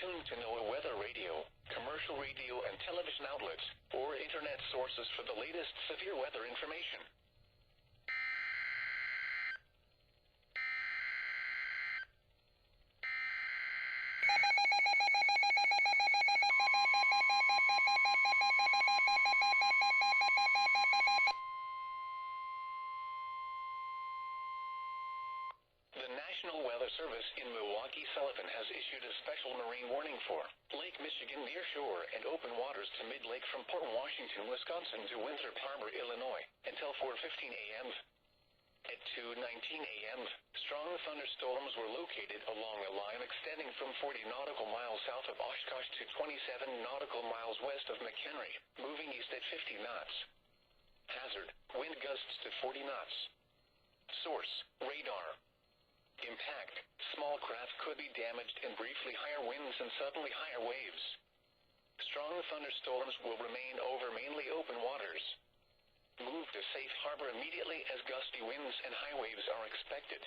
tuned to NOAA weather radio, commercial radio and television outlets, or internet sources for the latest severe weather information. The National Weather Service in Milwaukee Sullivan has issued a special marine warning for Lake Michigan near shore and open waters to mid-lake from Port Washington, Wisconsin to Winthrop Harbor, Illinois, until 4:15 a.m. At 2:19 a.m., strong thunderstorms were located along a line extending from 40 nautical miles south of Oshkosh to 27 nautical miles west of McHenry, moving east at 50 knots. Hazard, wind gusts to 40 knots. Source, radar. Impact, small craft could be damaged and briefly higher winds and suddenly higher waves. Strong thunderstorms will remain over mainly open waters. Move to safe harbor immediately as gusty winds and high waves are expected.